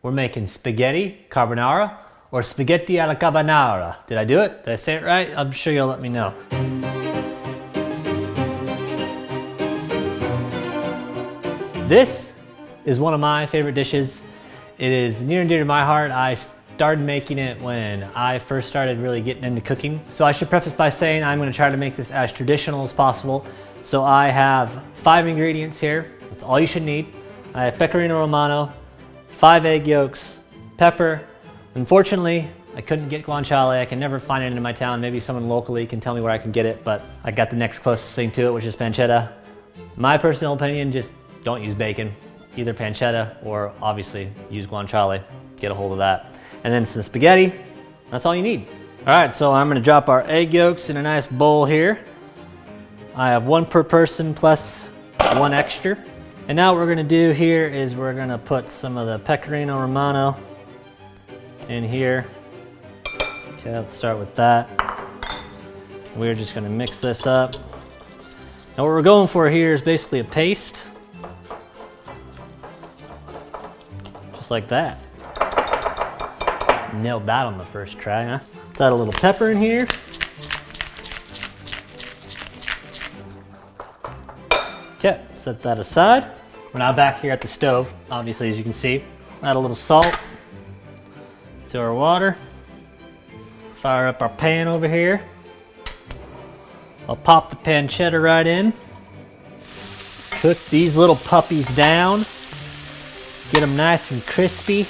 we're making spaghetti carbonara or spaghetti alla carbonara. Did I do it? Did I say it right? I'm sure you'll let me know. This is one of my favorite dishes. It is near and dear to my heart. I started making it when I first started really getting into cooking. So I should preface by saying I'm going to try to make this as traditional as possible. So I have 5 ingredients here. That's all you should need. I have Pecorino Romano, 5 egg yolks, pepper. Unfortunately, I couldn't get guanciale. I can never find it in my town. Maybe someone locally can tell me where I can get it, but I got the next closest thing to it, which is pancetta. My personal opinion, just don't use bacon. Either pancetta or obviously use guanciale. Get a hold of that. And then some spaghetti. That's all you need. All right, so I'm gonna drop our egg yolks in a nice bowl here. I have 1 per person plus 1 extra. And now what we're gonna do here is we're gonna put some of the Pecorino Romano in here. Okay, let's start with that. We're just gonna mix this up. Now what we're going for here is basically a paste. Just like that. Nailed that on the first try, huh? Let's add a little pepper in here. Okay, set that aside. We're now back here at the stove, obviously, as you can see. Add a little salt to our water. Fire up our pan over here. I'll pop the pancetta right in. Cook these little puppies down. Get them nice and crispy.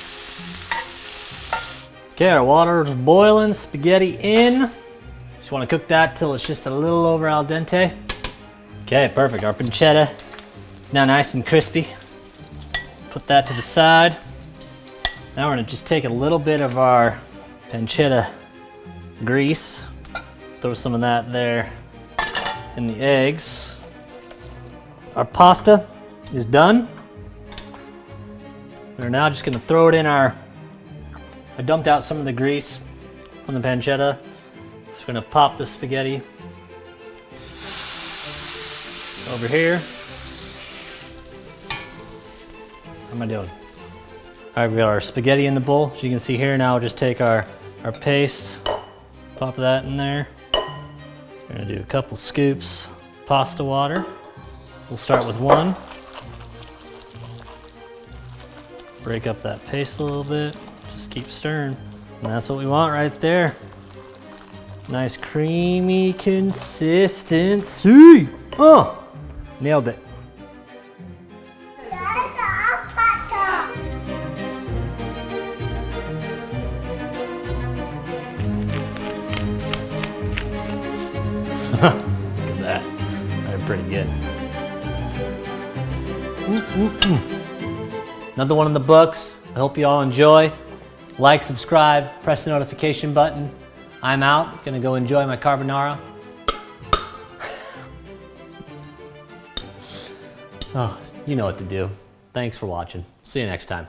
Okay, our water is boiling, spaghetti in. Just want to cook that till it's just a little over al dente. Okay, perfect. Our pancetta now nice and crispy. Put that to the side. Now we're gonna just take a little bit of our pancetta grease, throw some of that there in the eggs. Our pasta is done. We're now just gonna throw it in I dumped out some of the grease from the pancetta. Just gonna pop the spaghetti over here. How am I doing? All right, we got our spaghetti in the bowl. As you can see here now, we'll just take our paste, pop that in there. We're gonna do a couple scoops pasta water. We'll start with 1. Break up that paste a little bit. Just keep stirring. And that's what we want right there. Nice creamy consistency. Oh, nailed it. Look at that. They're pretty good. Another one in the books. I hope you all enjoy. Like, subscribe, press the notification button. I'm out. Gonna go enjoy my carbonara. Oh, you know what to do. Thanks for watching. See you next time.